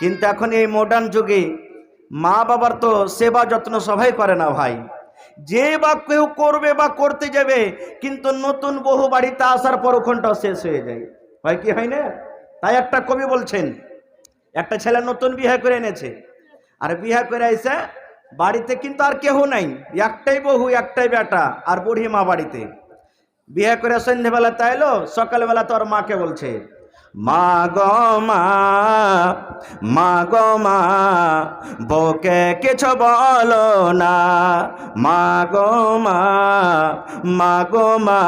কিন্তু এখন এই মডার্ন যুগে মা বাবার তো সেবা যত্ন সবাই করে না ভাই। যে বা কেউ করবে বা করতে যাবে, কিন্তু নতুন বহু বাড়িতে আসার পর ওখানটাও শেষ হয়ে যায়। হয় কি হয় না? তাই একটা কবি বলছেন, একটা ছেলে নতুন বিয়ে করে এনেছে, আর বিয়ে করে এসে বাড়িতে কিন্তু আর কেউ নাই, একটাই বহু একটাই বেটা আর বুড়ি মা বাড়িতে। বিয়ে করে সন্ধ্যেবেলা তাইলো, সকালবেলা তোর মাকে বলছে, মা গো মা, মা গো মা, বউকে কিছু বলো না। মা গো মা, মা গো মা,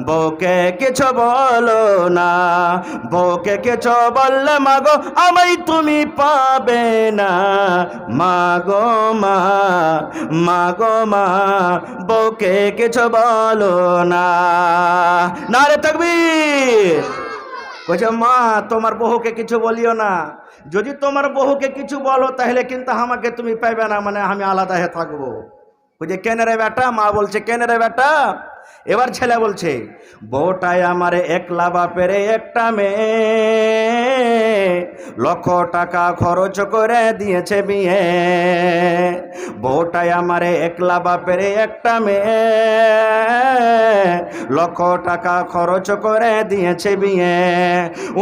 বউকে কিছু বলো না। বউকে কিছু বললে মা গো আমায় তুমি পাবে না। মা গো মা, মা গো মা, বউকে কিছু বলো না। নারে তাকবীর। কইছে মা তোমার বহুকে কিছু বলিও না, যদি তোমার বহুকে কিছু বলো তাহলে কিন্তু আমাকে তুমি পাইবে না, মানে আমি আলাদা হয়ে থাকবো। কইছে কেন রে বেটা? মা বলছে কেন রে বেটা? এবার ছেলে বলছে, বউটাই আমার একলা বাপের একটা মেয়ে, লক্ষ টাকা খরচ করে দিয়েছে বিয়ে। বউটাই আমার একলা বাপের একটা মেয়ে, লক্ষ টাকা খরচ করে দিয়েছে বিয়ে।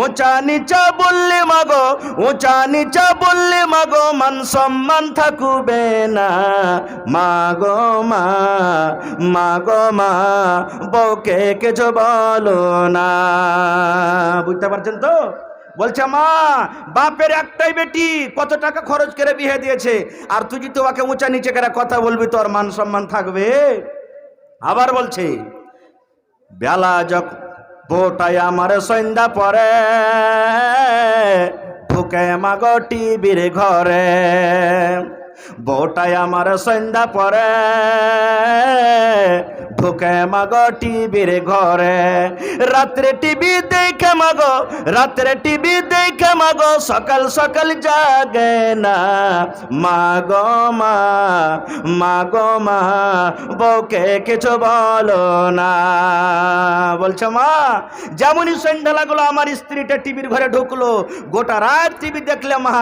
উঁচা নিচা বললে মাগো, উঁচা নিচা বললে মাগো, মান সম্মান থাকবে না। মাগো মা, মাগো মা, বউকে কিছু বলো না। বুঝতে পারছেন তো? বলছে মা বাপের একটাই বেটি, কত টাকা খরচ করে বিয়ে দিয়েছে, আর তুই যদি ওকে উঁচা নিচে করে কথা বলবি তোর মান সম্মান থাকবে? আবার বলছে, বেলা যখন বউটাই আমার সন্ধ্যা পরে ঢুকে মাগো টিভির ঘরে। বউটাই আমার সন্ধ্যা পরে ঢুকে মাগো টিভির ঘরে। রাত্রে টিভি দেখে মাগো, রাত্রে টিভি দেখে মাগো, সকাল সকাল জাগে না। মাগো মা, মাগো মা, বউকে কিছু বলো না। বলছে মা যেমনই সন্ধ্যা লাগলো আমার স্ত্রীটা টিভির ঘরে ঢুকলো, গোটা রাত টিভি দেখলে মা,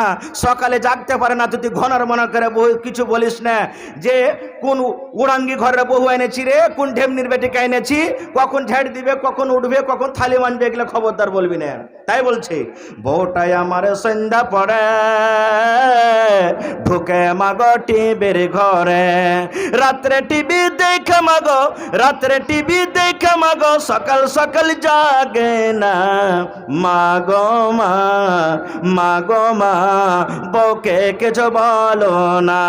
সকালে জাগতে পারে না। তুই ঘনার মনে করে বহু কিছু বলিস না যে কোন উড়াঙ্গি ঘরের বহু এনেছি রে, কোন ঢেমনির বেটিকে এনেছি, কখন ঝাড় দিবে, কখন উঠবে, কখন থালি মানবে, এগুলো খবরদার বলবি না। তাই বলছে বউটাই আমার সন্ধ্যা পড়ে ঢুকে মাগো টিভির ঘরে। রাত্রে টিভি দেখে মাগো, রাত্রে টিভি দেখে মাগো, সকাল সকাল জাগে না। মাগো মা, মাগো মা, বউকে কিছু বলো না।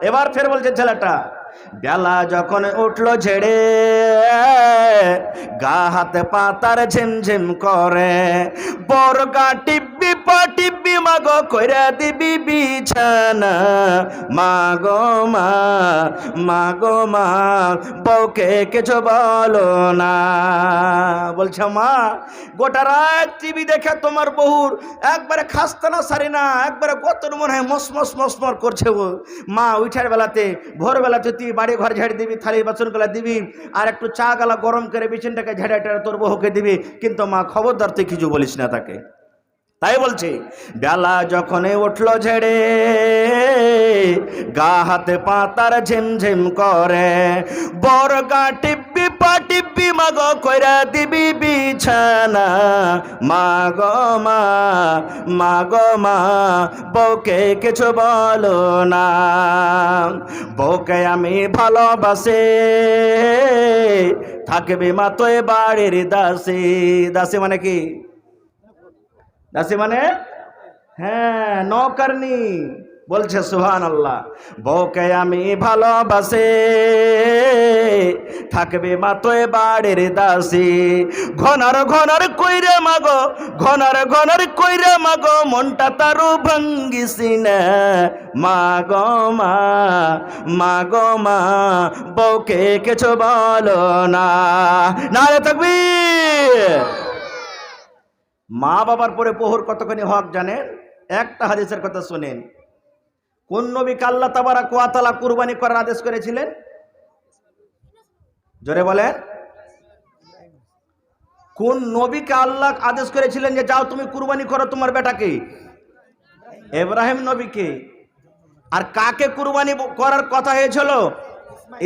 এবার ফের বলছে ছেলেটা, বেলা যখন উঠলো ঝেড়ে, গা হাতে পাতার ঝিমঝিম করে, বরগা টিপি পা টিপি মাগো কইরা দিবি বিছানা। মাগো মা, মাগো মা, বউকে কিছু বলো না। বলছে মা গোটা রাত টিভি দেখে তোমার বহুর একবারে খাস্তা না সারি না, একবারে কত মনে হয় মসমস মসমর করছে ও। মা উঠার বেলাতে ভোরবেলাতে তুই বাড়ি ঘর ঝাড় দিবি, থালি বাসনগুলা দিবি, আর একটু চা গালা গরম করে বিছানটাকে ঝাড়া ঝাড়া তোর বহুকে দিবি, কিন্তু মা খবরদার তুই কিছু বলিস না তাকে। তাই বলছে বেলা যখন উঠলো ঝেড়ে, গা হাতে পাতার ঝিমঝিম করে, বরগা টিপি পা টিপি মাগো কইরা দিবি বিছানা। মাগো মা, মাগো মা, বউকে কিছু বলো না। বউকে আমি ভালোবাসি, থাকবি মা তোই বাড়ির দাসী। দাসী মানে কি? দাসী মানে হ্যাঁ নৌকরনি। বলছে সুবহানাল্লাহ, বউকে আমি ভালোবাসি, থাকবে মা তোই বাড়ির দাসী। ঘনার ঘনার কইরে মাগো, ঘনার ঘনার কইরে মাগো, মনটা তারু ভাঙ্গিসি না। মাগো মা, মাগো মা, বউকে কিছু বলো না। নারে তাকবীর। মা বাবার পরে বহুর কতখানি হক জানেন? একটা হাদিসের কথা শুনেন। কোন নবীকে আল্লাহ তাবারক ওয়া তাআলা কুরবানি করার আদেশ করেছিলেন? জোরে বলেন। কোন নবীকে আল্লাহ আদেশ করেছিলেন যে যাও তুমি কুরবানি করো তোমার বেটাকে? ইব্রাহিম নবীকে। আর কাকে কুরবানি করার কথা হয়েছিল?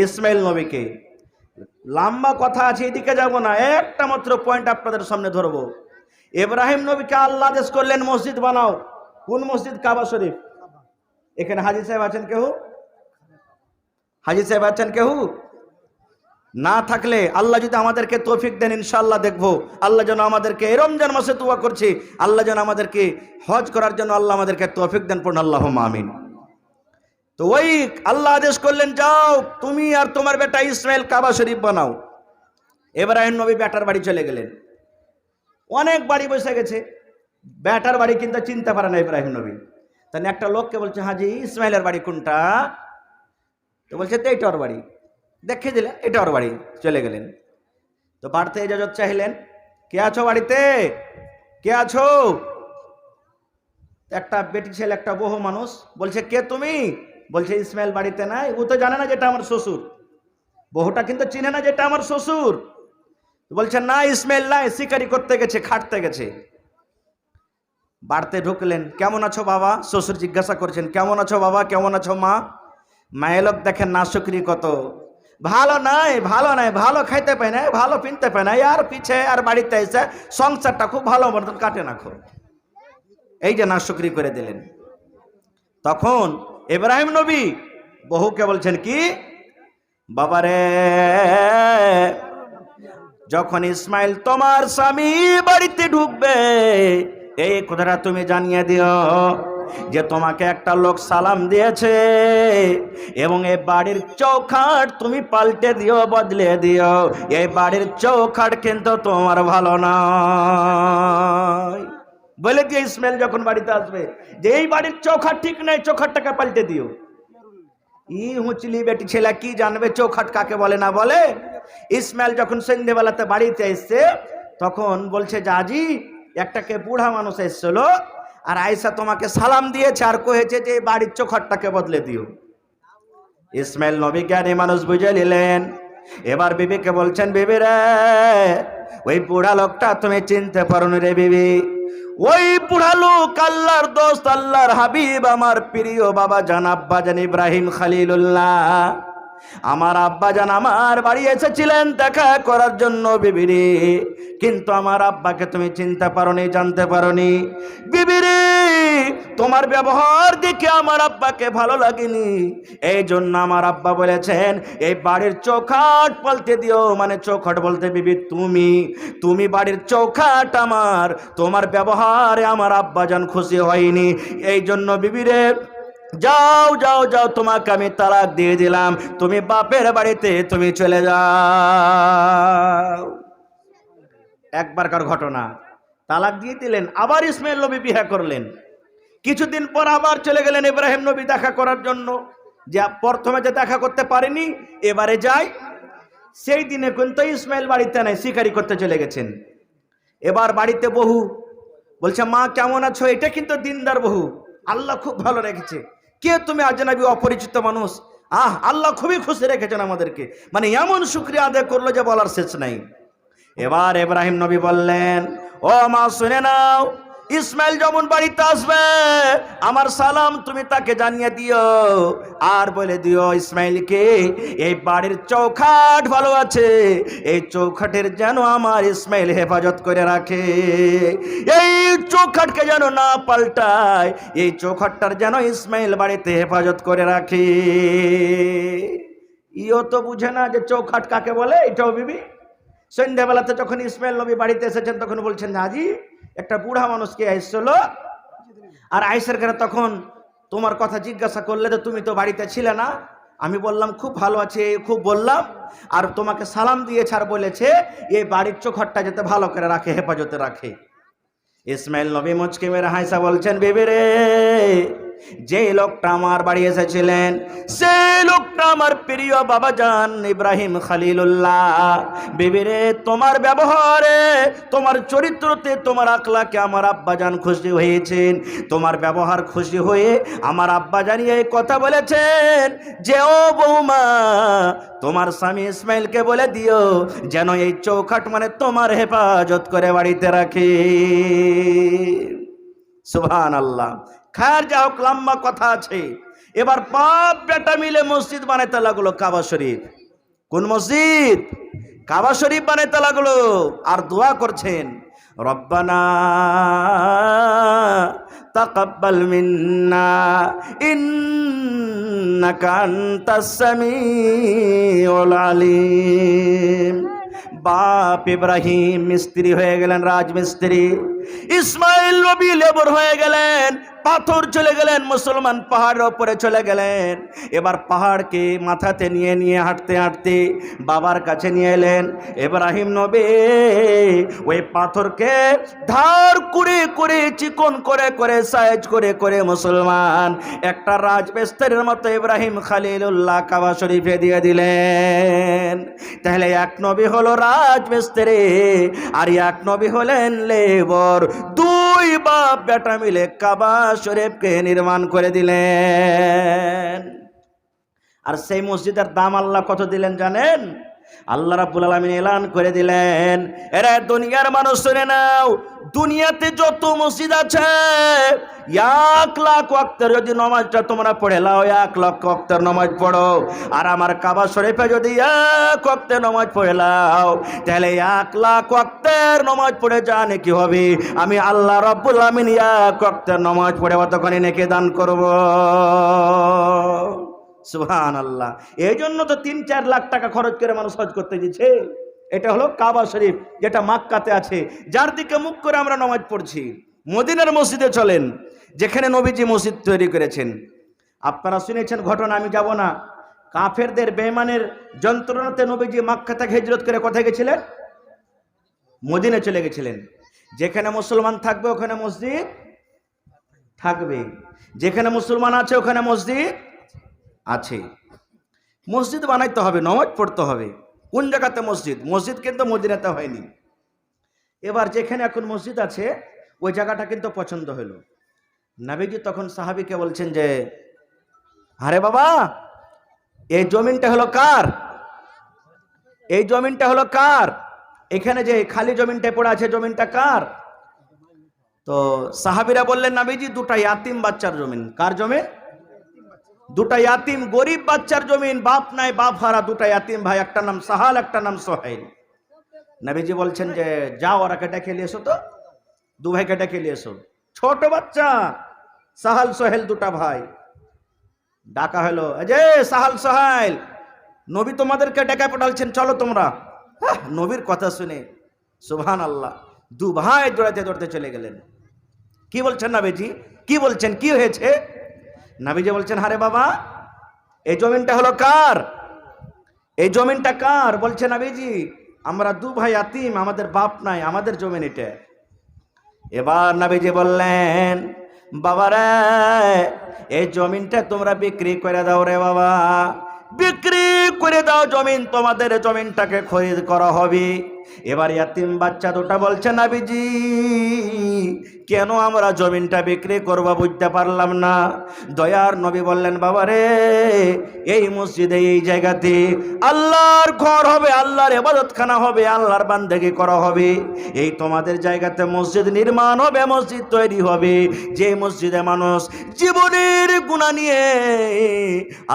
ইসমাইল নবীকে। লম্বা কথা আছে, এদিকে যাব না, একটা মাত্র পয়েন্ট আপনাদের সামনে ধরবো। ইব্রাহিম নবীকে আল্লাহ আদেশ করলেন মসজিদ বানাও। কোন মসজিদ? কাবা শরীফ। এখানে হাজী সাহেব আছেন কেউ? হাজী সাহেব আছেন কেউ? না থাকলে আল্লাহ যদি আমাদেরকে তৌফিক দেন ইনশাআল্লাহ দেখবো। আল্লাহ যেন আমাদেরকে এই রমজান মাসে দোয়া করছি, আল্লাহ যেন আমাদেরকে হজ করার জন্য আল্লাহ আমাদেরকে তৌফিক দেন, পড়ুন আল্লাহুম্মা আমিন। তো ওই আল্লাহ আদেশ করলেন যাও তুমি আর তোমার বেটা ইসমাইল কাবা শরীফ বানাও। ইব্রাহিম নবী বেটার বাড়ি চলে গেলেন। অনেক বাড়ি বসে গেছে, বেটার বাড়ি কিন্তু চিনতে পারে না ইব্রাহিম নবী। তাই একটা লোককে বলছে হাজি ইসমাইলের বাড়ি কোনটা? তো বলছে তো এইটা ওর বাড়ি। দেখে দিলে এটা ওর বাড়ি। চলে গেলেন। তো বাড়িতে ইজাজত চাইলেন, কে আছো বাড়িতে? কে আছো? একটা বেটি ছেলে, একটা বহু মানুষ বলছে কে তুমি? বলছে ইসমাইল বাড়িতে নাই। ও তো জানে না যেটা আমার শ্বশুর। বহুটা কিন্তু চিনে না যেটা আমার শ্বশুর। বলছে না ইসমাইল নাই, শিকারি করতে গেছে, খাটতে গেছে। বাড়িতে ঢুকলেন, কেমন আছো বাবা? শ্বশুর জিজ্ঞাসা করছেন কেমন আছো বাবা, কেমন আছো মা? মায়ের লোক দেখেন না শুকরি কত, ভালো নাই, ভালো নাই, ভালো খাইতে পাই না, ভালো পিনতে পাই না, আর পিছে আর বাড়িতে এসে সংসারটা খুব ভালো মতন কাটে না খো। এই যে না শুকরি করে দিলেন। তখন ইব্রাহিম নবী বহুকে বলছেন কি, বাবারে যখন ইসমাইল তোমার স্বামী বাড়িতে ঢুকবে এই কথাটা তুমি জানিয়ে দিও যে তোমাকে একটা লোক সালাম দিয়েছে, এবং এই বাড়ির চৌখাট তুমি পাল্টে দিও, বদলে দিও। এই বাড়ির চৌখাট কিন্তু তোমার ভালো নয় বলে দিয়ে ইসমাইল যখন বাড়িতে আসবে যে এই বাড়ির চৌখাট ঠিক নাই, চৌখাটটাকে পাল্টে দিও। ই হুঁচলি বেটি ছেলে কি জানবে চৌখাট কাকে বলে না বলে। ইসমাইল যখন সন্ধ্যেবেলাতে বাড়িতে এসছে তখন বলছে জাজি একটাকে বুড়া মানুষ এসছিল আর আয়েশা তোমাকে সালাম দিয়েছে আর কহেছে যে বাড়ির চৌখাটটাকে বদলে দিও। ইসমাইল নবী জ্ঞানী মানুষ বুঝে নিলেন। এবার বিবিকে বলছেন বিবি রে ওই বুড়া লোকটা তুমি চিনতে পারো রে বিবি, ওই বুড়া লোক আল্লাহর দোস্ত, আল্লাহর হাবিব, আমার প্রিয় বাবা জান আব্বা জান ইব্রাহিম খলিলুল্লাহ। আমার আব্বাজান আমার বাড়ি এসেছিলেন দেখা করার জন্য বিবিরে, কিন্তু আমার আব্বাকে তুমি চিনতে পারোনি, জানতে পারোনি। বিবিরে তোমার ব্যবহার দেখে আমার আব্বাকে ভালো লাগেনি, এই জন্য আমার আব্বা বলেছেন এই বাড়ির চৌখাট পাল্টে দিও। মানে চৌখাট বলতে বিবি তুমি বাড়ির চৌখাট আমার, তোমার ব্যবহারে আমার আব্বাজান খুশি হয়নি, এই জন্য বিবিরে যাও যাও যাও তোমাকে আমি তালাক দিয়ে দিলাম, তুমি বাপের বাড়িতে তুমি চলে যাও। একবারকার ঘটনা, তালাক দিয়ে দিলেন। আবার ইসমাইল নবী বিয়ে করলেন। কিছুদিন পর আবার চলে গেলেন ইব্রাহিম নবী দেখা করার জন্য। যে প্রথমে যে দেখা করতে পারেনি এবারে যাই। সেই দিনে কিন্তু ইসমাইল বাড়িতে নাই, শিকারি করতে চলে গেছেন। এবার বাড়িতে বহু বলছে মা কেমন আছো। এটা কিন্তু দিনদার বহু, আল্লাহ খুব ভালো রেখেছে। কে তুমি আজনবী অপরিচিত মানুষ, আল্লাহ খুবই খুশি রেখেছেন আমাদেরকে। মানে এমন শুকরিয়া আদায় করলো যে বলার শেষ নাই। এবার ইব্রাহিম নবী বললেন ও মা শুনে নাও, ইসমাইল যেমন বাড়িতে আসবে আমার সালাম তুমি তাকে জানিয়ে দিও, আর বলে দিও ইসমাইলকে এই বাড়ির চৌখাট ভালো আছে, এই চৌখাটের যেন আমার ইসমাইল হেফাজত করে রাখে, এই চৌখাটকে যেন না পাল্টায়, এই চৌখাটটার যেন ইসমাইল বাড়িতে হেফাজত করে রাখে। ইও তো বুঝে না যে চৌখাট কাকে বলে। এটাও বিবি সন্ধ্যাবেলাতে যখন ইসমাইল নবী বাড়িতে এসেছেন তখন বলছেন হাজি একটা বুড়া মানুষকে এসেছিল, আর আয়েশার ঘরে তখন তোমার কথা জিজ্ঞাসা করলে তো তুমি তো বাড়িতে ছিলে না। আমি বললাম খুব ভালো আছে, খুব বললাম, আর তোমাকে সালাম দিয়েছে আর বলেছে এই বাড়ির চৌখাটটা যাতে ভালো করে রাখে, হেফাজতে রাখে। ইসমাইল নবী মুচকি মেরে হাসা বলছেন বিবি রে যে লোকটা আমার বাড়ি এসেছিলেন সেই লোকটা আমার প্রিয় বাবাজান ইব্রাহিম খলিলুল্লাহ। বিবিরে, তোমার ব্যবহারে, তোমার চরিত্রতে, তোমার আখলাকে আমার আব্বাজান খুশি হয়েছেন। তোমার ব্যবহার খুশি হয়ে আমার আব্বাজান এই কথা বলেছেন যে ও বৌমা, তোমার স্বামী ইসমাইলকে বলে দিও যেন এই চৌখাট মানে তোমার হেফাজত করে বাড়িতে রাখে। সুবহানাল্লাহ। খায়ের যা হোক, লম্বা কথা আছে। এবার বাপ বেটা মিলে মসজিদ বানাইতে লাগলো কাবা শরীফ। কোন মসজিদ? কাবা শরীফ বানাইতে লাগলো। আর দোয়া করছেন, রব্বানা তাকাব্বাল মিন্না ইন্নাকা আনতাস সামিউল আলিম। বাপ ইব্রাহিম মিস্ত্রি হয়ে গেলেন, রাজমিস্ত্রি। ইসমাইল নবী লেবর হয়ে গেলেন, পাথর চলে গেলেন, মুসলমান পাহাড়ের ওপরে চলে গেলেন। এবার পাহাড়কে মাথাতে নিয়ে নিয়ে হাঁটতে হাঁটতে বাবার কাছে নিয়ে এলেন ইব্রাহিম নবী। ওই পাথরকে ধার করে করে, চিকন করে করে, সাইজ করে করে মুসলমান একটা রাজমিস্ত্রির মতো ইব্রাহিম খলিলুল্লাহ কাবা শরীফে দিয়ে দিলেন। তাহলে এক নবী হলো রাজমিস্ত্রি আর এক নবী হলেন লেবর। দুই বাপ বেটা মিলে কাবা শরীফকে নির্মাণ করে দিলেন। আর সেই মসজিদের দাম আল্লাহ কত দিলেন জানেন? আল্লাহ রাব্বুল আলামিন এলান করে দিলেন, এরা দুনিয়ার মানুষ শুনে নাও, দুনিয়াতে যত মসজিদ আছে 1,00,000 ওয়াক্তের যদি নামাজটা তোমরা পড়ে লাও, 1,00,000 ওয়াক্তের নামাজ পড়ো, আর আমার কাবা শরীফে যদি 1 ওয়াক্তের নামাজ পড়ে লাও, তাহলে 1,00,000 ওয়াক্তের নামাজ পড়ে যা নেকি হবে, আমি আল্লাহ রাব্বুল আলামিন 1 ওয়াক্তের নামাজ পড়ে অতখানি নেকি দান করব। সুবহানাল্লাহ। এই জন্য তো 3-4 লাখ টাকা খরচ করে মানুষ হজ করতে দিচ্ছে। এটা হলো কাবা শরীফ, যেটা মক্কাতে আছে, যার দিকে মুখ করে আমরা নামাজ পড়ছি। মদিনার মসজিদে চলেন, যেখানে নবীজি মসজিদ তৈরি করেছেন। আপনারা শুনেছেন ঘটনা, আমি যাব না। কাফেরদের বেঈমানের যন্ত্রণাতে নবীজি মক্কা থেকে হিজরত করে কোথায় গেছিলেন? মদিনায় চলে গেছিলেন। যেখানে মুসলমান থাকবে ওখানে মসজিদ থাকবে, যেখানে মুসলমান আছে ওখানে মসজিদ আছে। মসজিদ বানাইতে হবে, নামাজ পড়তে হবে। কোন জায়গাতে মসজিদ? মসজিদ কিন্তু মদিনাতে হয়নি। এবার যেখানে এখন মসজিদ আছে ওই জায়গাটা কিন্তু পছন্দ হলো। নবীজি তখন সাহাবীকে বলছেন যে, আরে বাবা, এই জমিনটা হলো কার? এই জমিনটা হলো কার? এখানে যে খালি জমিনটা পড়ে আছে, জমিনটা কার? তো সাহাবীরা বললেন, নবীজি, 2টা ইয়াতিম বাচ্চার জমিন। কার জমি? 2টা ইয়াতিম গরিব বাচ্চার জমিন, বাপ নাই, বাপ হারা 2টা ইয়াতিম ভাই, একটা নাম সাহাল, একটা নাম সোহেল। নবীজি বলছেন যে, যাও ওরাকে ডেকে নিয়ে এসো, তো 2 ভাইকে ডেকে নিয়ে এসো। ছোট বাচ্চা সাহাল সোহেল 2টা ভাই। ডাকা হলো, যে সাহাল সোহেল, নবী তোমাদেরকে ডেকে পাঠালছেন, চলো তোমরা। নবীর কথা শুনে সুবহানাল্লাহ 2 ভাই দৌড়াতে দৌড়াতে চলে গেলেন। কি বলছেন নবীজি? কি বলছেন? কি হয়েছে? নবীজি বলছেন, আরে বাবা, এই জমিনটা হলো কার? এই জমিনটা কার? বলছে নবীজি, আমরা 2 ভাই ইয়াতিম, আমাদের বাপ নাই, আমাদের জমিন এটা। এবার নবীজি বললেন, বাবারে, এই জমিনটা তোমরা বিক্রি করে দাও রে বাবা, বিক্রি করে দাও জমিন, তোমাদের জমিনটাকে খরিদ করা হবে। এবার ইয়াতিম বাচ্চা 2টা বলছে, নবীজি, কেন আমরা জমিনটা বিক্রি করব বুঝতে পারলাম না। দয়ার নবী বললেন, বাবারে, এই মসজিদে, এই জায়গাতে আল্লাহর ঘর হবে, আল্লাহর ইবাদতখানা হবে, আল্লাহর বান্দেগি করা হবে। এই তোমাদের জায়গাতে মসজিদ নির্মাণ হবে, মসজিদ তৈরি হবে, যে মসজিদে মানুষ জীবনের গুনাহ নিয়ে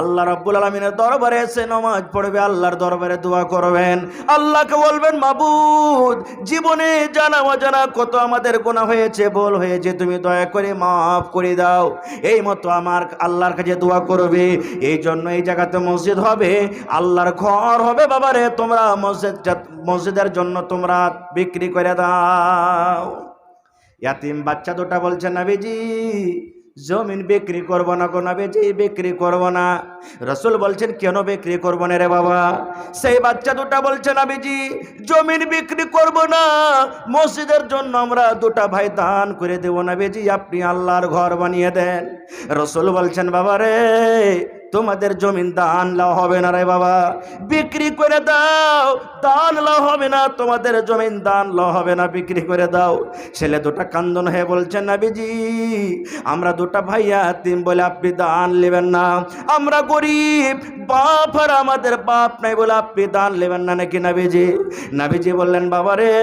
আল্লাহ রাব্বুল আলামিনের দরবারে এসে নামাজ পড়বে, আল্লাহর দরবারে দোয়া করবেন, আল্লাহকে বলবেন, মাবুদ, জীবনে জানা অজানা কত আমাদের গুনাহ হয়েছে, ভুল হয়েছে, তুমি দয়া করে মাফ করে দাও, এই মতো আমার আল্লাহর কাছে দোয়া করবে। এই জন্য এই জায়গাতে মসজিদ হবে, আল্লাহর ঘর হবে। বাবারে, তোমরা মসজিদের জন্য তোমরা বিক্রি করে দাও। ইয়াতিম বাচ্চা 2টা বলছে, নবীজি, জমিন বিক্রি করব না গো নবীজি, বিক্রি করব না। রাসূল বলছেন কেন বিক্রি করব না রে বাবা? সেই বাচ্চা দুটা বলছে নবীজি জমিন বিক্রি করব না, মসজিদের জন্য আমরা দুটা ভাই দান করে দেব নবীজি, আপনি আল্লাহর ঘর বানিয়ে দেন। রাসূল বলছেন বাবা রে, তোমাদের জমিন দান লাও হবে না রে বাবা, বিক্রি করে দাও, দান লাও হবে না, তোমাদের জমিন দান লাও হবে না, বিক্রি করে দাও। ছেলে দুটা কান্দন হয়ে বলছেন নবীজি আমরা দুটা ভাইয়া তিন বলে আপনি দান নেবেন না, আমরা গরিব, বাপ আর আমাদের বাপ নাই বলে আপনি দান নেবেন না নাকি নবীজি? নবীজি বললেন বাবা রে,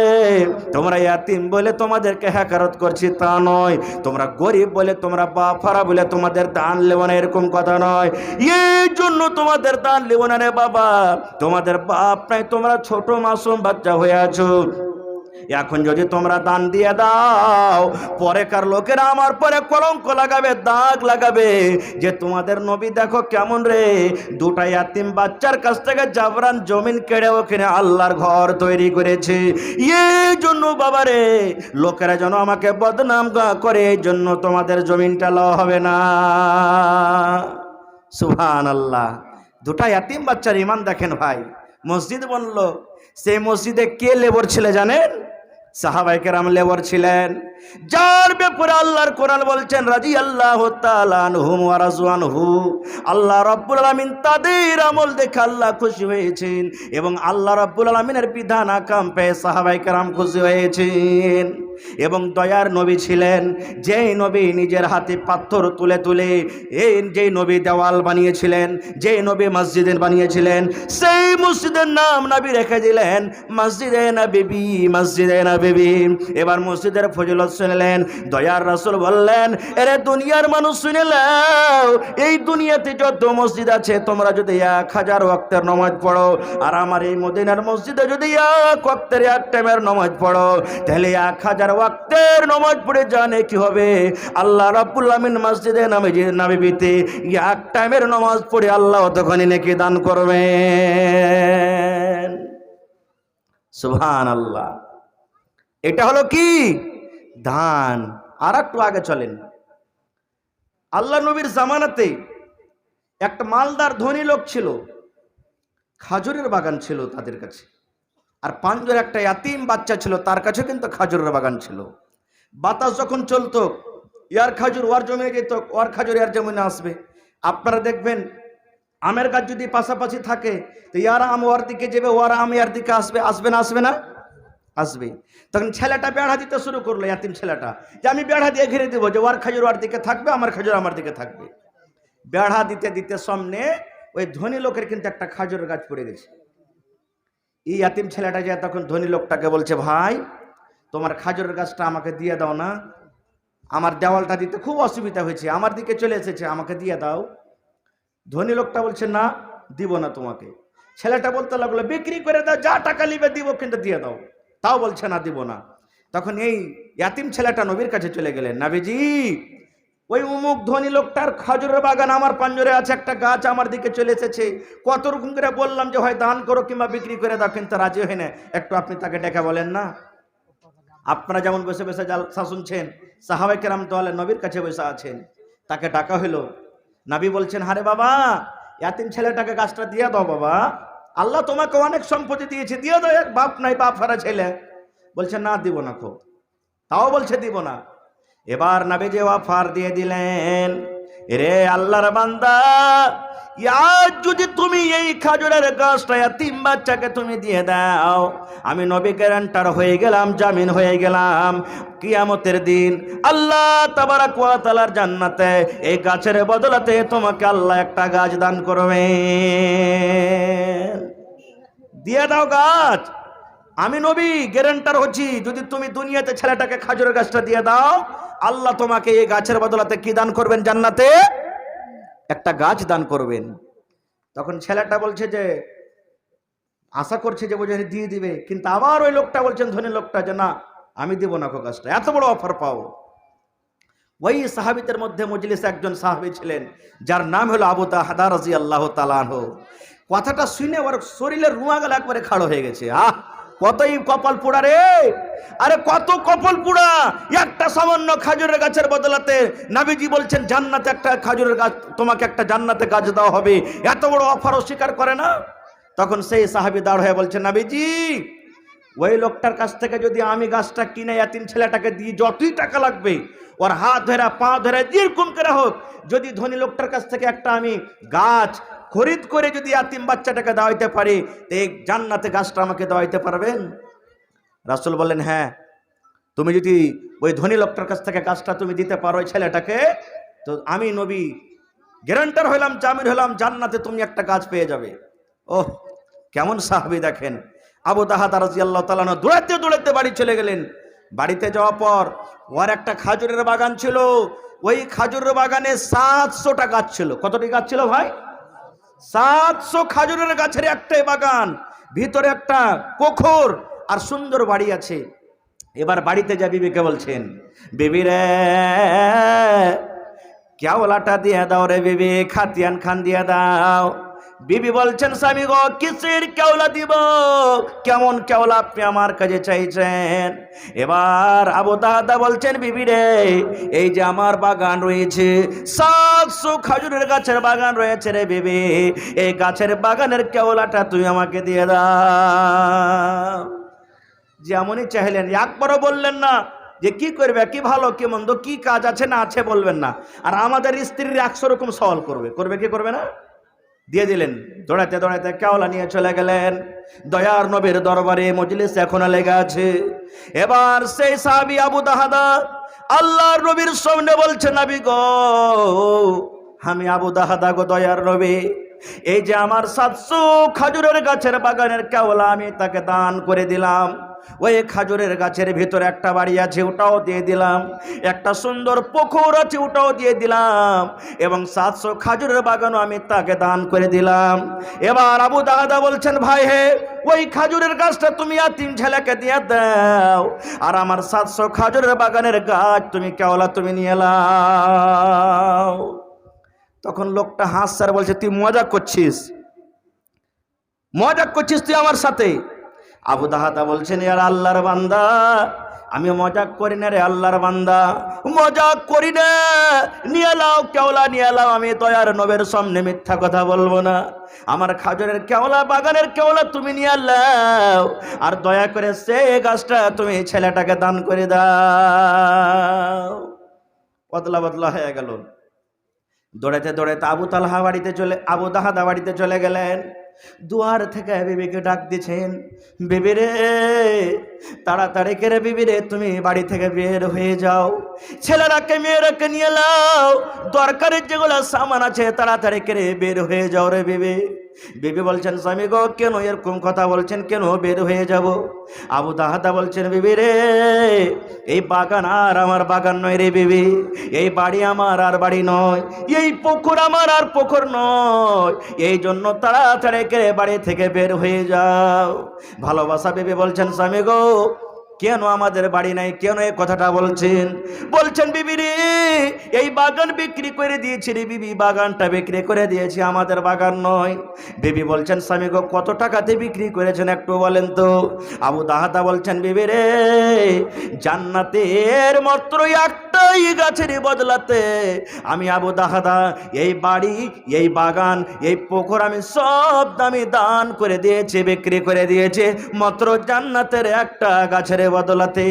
তোমরা ইয়াতিম বলে তোমাদেরকে হেকারত করছি তা নয়, তোমরা গরিব বলে, তোমরা বাপ হারা বলে তোমাদের দান নেব না এরকম কথা নয়, এই জন্য তোমাদের দান নেব না রে বাবা, তোমাদের বাপ নাই, তোমরা ছোট মাসুম বাচ্চা হয়ে আছো, এখন যদি তোমরা দান দিয়ে দাও পরেকার লোকেরা আমার পরে কলঙ্ক লাগাবে, দাগ লাগাবে যে তোমাদের নবী দেখো কেমন রে, দুটা ইয়াতিম বাচ্চার কাছ থেকে জাবরান জমিন কেড়ে ওখানে আল্লাহর ঘর তৈরি করেছে, এই জন্য বাবা রে লোকেরা যেন আমাকে বদনাম করে, এই জন্য তোমাদের জমিনটা লওয়া হবে না। সুবহানাল্লাহ। দুটা ইয়াতিম বাচ্চার ঈমান দেখেন ভাই। মসজিদ বনলো, সেই মসজিদে কে লেবর ছিল জানেন? সাহাবায়ে কেরাম লেবর ছিলেন, যার ব্যাপারে আল্লাহর কোরআন বলছেন রাদিয়াল্লাহু তাআলা আনহুম ওয়া রাযওয়ানহু, আল্লাহ রাব্বুল আলামিন তাদের আমল দেখে আল্লাহ খুশি হয়েছেন এবং আল্লাহ রাব্বুল আলামিনের বিধান আকাম পেয়ে সাহাবায়ে কেরাম খুশি হয়েছেন। এবং দয়ার নবী ছিলেন, যেই নবী নিজের হাতে পাথর তুলে তুলে যেই নবী দেওয়াল বানিয়েছিলেন, যেই নবী মসজিদ বানিয়েছিলেন, সেই মসজিদের নাম নবী রেখে দিলেন মসজিদে নববী, মসজিদে নববী। এবার মসজিদের ফজিলত শুনলেন, দয়ার রাসূল বললেন এরে দুনিয়ার মানুষ শুনে নাও, এই দুনিয়াতে যত মসজিদ আছে তোমরা যদি 1000 ওয়াক্তের নামাজ পড়ো আর আমার এই মদিনার মসজিদে যদি 1 ওয়াক্তের 1 টাইমের নামাজ পড়ো, তাহলে 1000 ওয়াক্তের নামাজ পড়ে জানে কি হবে? আল্লাহ রাব্বুল আলামিন মসজিদে নববীতে 1 টাইমের নামাজ পড়ে আল্লাহ তখনই নেকি দান করবেন। সুবহানাল্লাহ। এটা হলো কি? দান। আর একটু আগে চলেন, আল্লাহ নবীর জামানাতে একটা মালদার ধনী লোক ছিল, খাজুরের বাগান ছিল তাদের কাছে, আর পাঁচজন একটা ইয়াতিম বাচ্চা ছিল, তার কাছে কিন্তু খাজুরের বাগান ছিল। বাতাস যখন চলতো ইয়ার খাজুর ওয়ার জমে যেত, ওর খাজুর ইয়ার জমিনে আসবে। আপনারা দেখবেন আমের গাছ যদি পাশাপাশি থাকে তো ইয়ার আম ওর দিকে যাবে, ওর আম ইয়ার দিকে আসবে, আসবে না? আসবে না? আসবে। তখন ছেলেটা বেড়া দিতে শুরু করলো, ইয়াতিম ছেলেটা, যে আমি বেড়া দিয়ে ঘিরে দেবো, যে ওর খাজুর ওর দিকে থাকবে, আমার খাজুর আমার দিকে থাকবে। বেড়া দিতে দিতে সামনে ওই ধনী লোকের কিন্তু একটা খাজুরের গাছ পড়ে গেছে। এই ইয়াতিম ছেলেটা যে তখন ধনী লোকটাকে বলছে, ভাই তোমার খাজুরের গাছটা আমাকে দিয়ে দাও না, আমার দেওয়ালটা দিতে খুব অসুবিধা হয়েছে, আমার দিকে চলে এসেছে, আমাকে দিয়ে দাও। ধনী লোকটা বলছে না, দিব না তোমাকে। ছেলেটা বলতে লাগলো, বিক্রি করে দাও, যা টাকা নিবে দিব, কিন্তু দিয়ে দাও। তাও বলছে না, দিব না। তখন এই ইয়াতিম ছেলেটা নবীর কাছে চলে গেলেন, নবীজি ওই অমুক ধনী লোকটার খাজুরের বাগান আমার পাঞ্জরে আছে, একটা গাছ আমার দিকে চলে এসেছে, কত রকম করে বললাম যে হয় দান করো কিংবা বিক্রি করে দাও, কিন্তু রাজি হয় না, একটু আপনি তাকে ডেকে বলেন না। আপনারা যেমন বসে বসে জালসা শুনছেন, সাহাবায়ে কেরাম তো নবীর কাছে বসে আছেন, তাকে ডাকা হলো। নবী বলছেন, হারে বাবা ইয়াতিম ছেলেটাকে গাছটা দিয়ে দাও বাবা, আল্লাহ তোমাকে অনেক সম্পত্তি দিয়েছে, দিয়ে দাও, এক বাপ নাই, বাপ হারা ছেলে। বলছে না, দিব না। খো তাও বলছে দিব না। এবার নবী যে অফার দিয়ে দিলেন, রে আল্লাহর বান্দা, আজ যদি তুমি এই খাজুরের গাছটা ইয়াতিম বাচ্চাকে তুমি দিয়ে দাও, আমি নবী গ্যারান্টার হয়ে গেলাম, জামিন হয়ে গেলাম, কিয়ামতের দিন আল্লাহ তাবারাক ওয়া তাআলার জান্নাতে এই গাছের বদলাতে তোমাকে আল্লাহ একটা গাছ দান করবেন। দিয়ে দাও গাছ, আমি নবী গ্যারান্টার হচ্ছি, যদি তুমি দুনিয়াতে ছেলেটাকে খাজুরের গাছটা দিয়ে দাও, আল্লাহ তোমাকে এই গাছের বদলাতে কি দান করবেন? জান্নাতে একটা গাছ দান করবেন। তখন ছেলেটা বলছে যে আশা করছে যে বোঝে দিয়ে দিবে, কিন্তু আবার ওই লোকটা বলছেন, ধনী লোকটা, যে না আমি দিব না গাছটা, এত বড় অফার পাও। ওই সাহাবীদের মধ্যে মজলিসে একজন সাহাবী ছিলেন যার নাম হলো আবু তাহাদা রাদিয়াল্লাহু তাআলা আনহু। কথাটা শুনে ওর শরীরের রুয়াগাল একবারে খাড়ো হয়ে গেছে। কতই কপাল পোড়া রে, আরে কত কপাল পোড়া। একটা সামান্য খাজুরের গাছের বদলাতে নবীজি বলছেন জান্নাতে একটা খাজুরের গাছ, তোমাকে একটা জান্নাতে গাছ দেওয়া হবে, এত বড় অফার অস্বীকার করে না? তখন সেই সাহাবী দাঁড় হয়ে বলছেন নবীজি, ওই লোকটার কাছ থেকে যদি আমি গাছটা কিনে এতিম ছেলেটাকে দিই, যতই টাকা লাগবে ওর হাত ধরে পা ধরে যেরকম করে হোক, যদি ধনী লোকটার কাছ থেকে একটা আমি গাছ খরিদ করে যদি এতিম বাচ্চাটাকে দেওয়াইতে পারি, এই জান্নাতে গাছটা আমাকে দেওয়াইতে পারবেন? রাসূল বললেন হ্যাঁ, তুমি যদি ওই ধনী লোকটার কাছ থেকে গাছটা তুমি দিতে পারো ওই ছেলেটাকে, তো আমি নবী গ্যারান্টার হইলাম, জামিন হইলাম, জান্নাতে তুমি একটা গাছ পেয়ে যাবে। ওহ, কেমন সাহাবী দেখেন। আবু দাহাদা রাদিয়াল্লাহু তাআলা আনহু দৌড়াতে দৌড়াতে বাড়ি চলে গেলেন। বাড়িতে যাওয়ার পর ওর একটা খাজুরের বাগান ছিল, ওই খাজুরের বাগানে 700টা গাছ ছিল। কতটি গাছ ছিল ভাই? 700 খাজুরের গাছের একটাই বাগান, ভিতরে একটা পুকুর আর সুন্দর বাড়ি আছে। এবার বাড়িতে যা বিবিকে বলছেন, বিবি রে কেওলাটা দিয়ে দাও রে বিবি, খাতিয়ান খান দিয়ে দাও। বিবি বলছেন স্বামী গো, কিসের কেওলা দিব, কেমন কেওলা আপনি আমার কাছে চাইছেন? এবার আবু দাহাদা বলছেন বিবি রে, এই যে আমার বাগান রয়েছে, 700 খাজুরের গাছের বাগান রয়েছে রে বিবি, এই গাছের বাগানের কেওলাটা তুই আমাকে দিয়ে দাও। যেমনই চাইলেন, একবারও বললেন না যে কি করবে, কি ভালো কি মন্দ, কি কাজ আছে না আছে বলবেন না। আর আমাদের স্ত্রীর 100 রকম সওয়াল করবে কি করবে না? দিয়ে দিলেন। দৌড়াতে দৌড়াতে কেওলা নিয়ে চলে গেলেন দয়ার নবীর দরবারে। মজলিস এখনো লেগে আছে। এবার সেই সাহাবী আবু দাহাদা আল্লাহর নবীর সামনে বলছে, নবী গো, আমি আবু দাহাদা গো, দয়ার নবী, এই যে আমার 700 খাজুরের গাছের বাগানের কেওলা আমি তাকে দান করে দিলাম। ওই খাজুরের গাছের ভিতরে একটা বাড়ি আছে, ওটাও দিয়ে দিলাম। একটা সুন্দর পুকুর আছে, ওটাও দিয়ে দিলাম। এবং 700 খাজুরের বাগানও আমি তাকে দান করে দিলাম। এবার আবু দাহাদা বলছেন, ভাই হে, ওই খাজুরের গাছটা তুমি এতিম ছেলেকে দিয়ে দাও, আর আমার 700 খাজুরের বাগানের গাছ তুমি কেওলা তুমি নিয়ে নাও। তখন লোকটা হাসছে আর বলছে, তুই মজা করছিস তুই আমার সাথে? আবু দাহাদা বলছেন, আর আল্লাহর বান্দা, আমি মজাক করি না রে আল্লাহর বান্দা, মজাক করি না। নিয়ে লাও কেওলা, নিয়ে লাও, আমি দয়ার নবীর সামনে মিথ্যা কথা বলবো না। আমার খাজুরের কেওলা, বাগানের কেওলা তুমি নিয়ে লাও, আর দয়া করে সে গাছটা তুমি ছেলেটাকে দান করে দাও। বদলা বদলা হয়ে গেল। দৌড়াতে দৌড়াতে আবু দাহাদা বাড়িতে চলে গেলেন। দুয়ার থেকে বিবিকে ডাক দিচ্ছেন, বিবি রে, তাড়াতাড়ি করে বিবি রে, তুমি বাড়ি থেকে বের হয়ে যাও, ছেলেরাকে মেয়েরাকে নিয়ে নাও, দরকারের যেগুলো সামান আছে তাড়াতাড়ি করে বের হয়ে যাও রে বিবি। বিবি বলছেন, স্বামী গো, কেন এরকম কথা বলছেন, কেন বের হয়ে যাব? আবু দাহাদা বলছেন, বিবি রে, এই বাগান আর আমার বাগান নয় রে বিবি, এই বাড়ি আমার আর বাড়ি নয়, এই পুকুর আমার আর পুকুর নয়, এই জন্য তাড়াতাড়ি করে বাড়ি থেকে বের হয়ে যাও। ভালোবাসা বিবি বলছেন, স্বামী গো, কেন আমাদের বাড়ি নাই, কেন এই কথাটা বলছেন? বলছেন, বিবি রে, এই বাগান বিক্রি করে দিয়েছি রে বিবি, বাগানটা বিক্রি করে দিয়েছি, আমাদের বাগান নয়। বিবি বলছেন, স্বামী গো, কত টাকাতে বিক্রি করেছেন একটু বলেন তো? আবু দাহাদা বলছেন, বিবি রে, জান্নাতের মাত্র একটাই গাছের বদলাতে আমি আবু দাহাদা এই বাড়ি, এই বাগান, এই পুকুর আমি সব দামি দান করে দিয়েছি, বিক্রি করে দিয়েছে, মাত্র জান্নাতের একটা গাছের বদলাতে।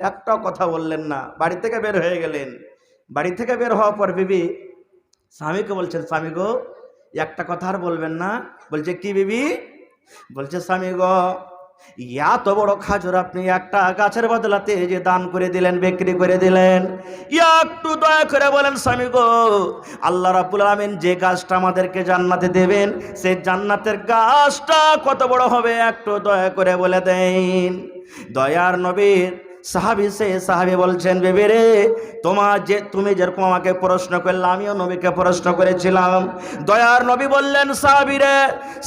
একটা কথা বললেন না, বাড়ি থেকে বের হয়ে গেলেন। বাড়ি থেকে বের হওয়ার পর বিবি স্বামীকে বলছেন, স্বামী গো, একটা কথা আর বলবেন না? বলছে, কি বিবি? বলছে, স্বামী গো, এত বড় খাজুর আপনি একটা গাছের বদলাতে যে দান করে দিলেন, বিক্রি করে দিলেন, একটু দয়া করে বলেন স্বামী গো, আল্লাহ রাব্বুল আলামিন যে গাছটা আমাদেরকে জান্নাতে দেবেন, সেই জান্নাতের গাছটা কত বড় হবে, একটু দয়া করে বলে দেন। দয়ার নবীর সাহাবী বলছেন, বিবি রে, তুমি যেরকম আমাকে প্রশ্ন করলে, আমিও নবীকে প্রশ্ন করেছিলাম। দয়ার নবী বললেন, সাহাবী রে,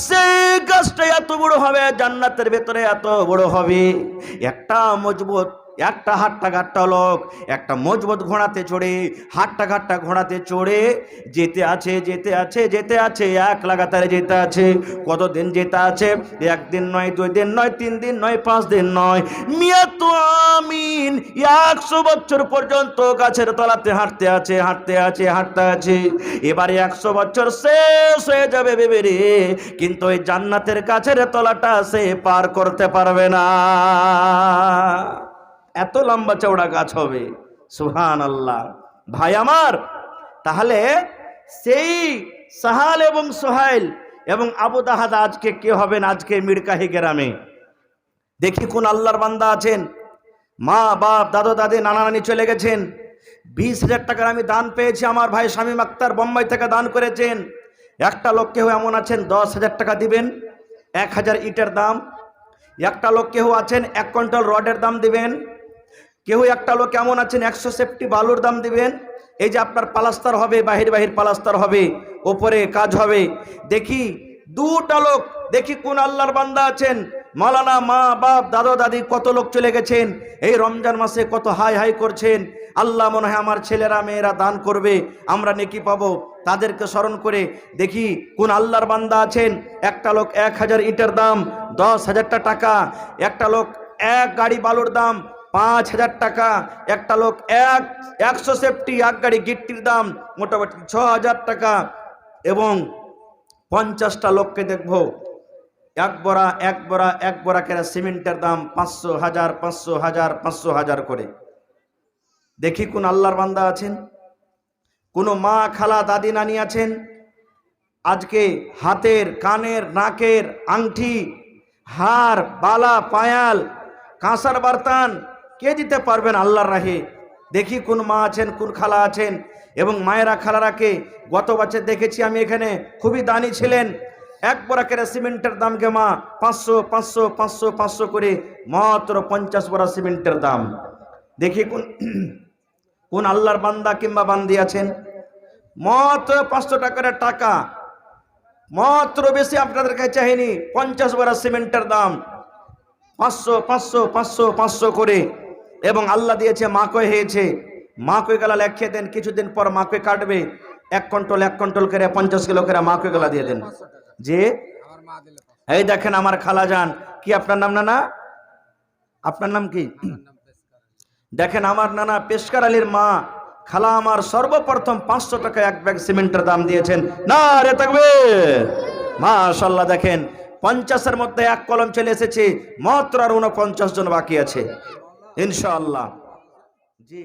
সেই গাছটা এত বড় হবে, জান্নাতের ভেতরে এত বড় হবে, একটা মজবুত একটা হাট্টা ঘাট্টা লোক একটা মজবুত ঘোড়াতে চড়ে হাট্টা ঘাট্টা ঘোড়াতে চড়ে যেতে আছে যেতে আছে যেতে আছে, এক লাগাতারে যেতে আছে। কতদিন যেতে আছে? একদিন নয়, 2 দিন নয়, 3 দিন নয়, 5 দিন নয়, মিয়াত আমিন 100 বছর পর্যন্ত গাছের তলাতে হাঁটতে আছে হাঁটতে আছে হাঁটতে আছে। এবারে 100 বছর শেষ হয়ে যাবে ভেবে রে, কিন্তু ওই জান্নাতের গাছের তলাটা সে পার করতে পারবে না, এত লম্বা চওড়া গাছ হবে। সুবহানাল্লাহ। ভাই আমার, তাহলে সেই সাহাল এবং সোহাইল এবং আবু দাহাদা আজকে কে হবেন? আজকে মিরকাহি গ্রামে দেখি কোন আল্লাহর বান্দা আছেন, মা বাপ দাদু দাদি নানা নানি চলে গেছেন, 20,000 টাকার আমি দান পেয়েছি, আমার ভাই শামীম আক্তার বোম্বাই থেকে দান করেছেন। একটা লোক কেউ এমন আছেন 10,000 টাকা দিবেন, 1000 ইটের দাম। একটা লোক কেউ আছেন 1 কুইন্টাল রডের দাম দিবেন। কেউ একটা লোক এমন আছেন 100 সেফটি বালুর দাম দিবেন। এই যে আপনার পালাস্তার হবে, বাহির বাহির পালাস্তার হবে, ওপরে কাজ হবে। দেখি 2টা লোক, দেখি কোন আল্লাহর বান্দা আছেন, মাওলানা মা বাপ দাদা দাদি কত লোক চলে গেছেন, এই রমজান মাসে কত হাই হাই করছেন, আল্লাহ মনে হয় আমার ছেলেরা মেয়েরা দান করবে, আমরা নেকি পাবো। তাদেরকে স্মরণ করে দেখি কোন আল্লাহর বান্দা আছেন। একটা লোক 1000 ইটের দাম 10,000 টাকা, একটা লোক 1 গাড়ি বালুর দাম 5,000 টাকা, একটা লোক 100 সেফটি 1 গাড়ি গিট্টির দাম মোটামুটি 6,000 টাকা, এবং 50টা লোককে দেখবো এক বড়া করে সিমেন্টের দাম 500, 1000, 500, 1000, 500, 1000 করে। দেখি কোন আল্লাহর বান্দা আছেন, কোন মা খালা দাদি নানি আছেন, আজকে হাতের কানের নাকের আংটি হার বালা পায়াল কাঁসার বার্তান কে দিতে পারবেন আল্লাহর রাহে? দেখি কোন মা আছেন, কোন খালা আছেন। এবং মায়েরা খালারাকে গত বছর দেখেছি আমি, এখানে খুবই দানি ছিলেন। 1 বড়া করে সিমেন্টের দাম গে মা 500, 500, 500, 500 করে, মাত্র 50 বড়া সিমেন্টের দাম। দেখি কোন আল্লাহর বান্দা কিংবা বান্দি আছেন, মাত্র 500 টাকার টাকা, মাত্র বেশি আপনাদের কাছে চাইনি, 50 বড়া সিমেন্টের দাম 500, 500, 500, 500 করে। এবং আল্লাহ দিয়েছে মাকই হয়েছে, মাকই গলা লেখিয়ে দেন, কিছুদিন পর মাকই কাটবে, 1 কুইন্টাল করে 50 কিলো করে মাকই গলা দিয়ে দেন। যে এই দেখেন আমার খালা যান, কি আপনার নাম? নানা, আপনার নাম কি? দেখেন আমার নানা পেশকার আলীর মা খালা আমার সর্বপ্রথম 500 টাকা 1 ব্যাগ সিমেন্টের দাম দিয়েছেন। না রে তাকবীর, মাশাআল্লাহ। দেখেন 50-এর মধ্যে 1 কলম চলে এসেছে, মাত্র আর 49 জন বাকি আছে ইনশাআল্লাহ। জি।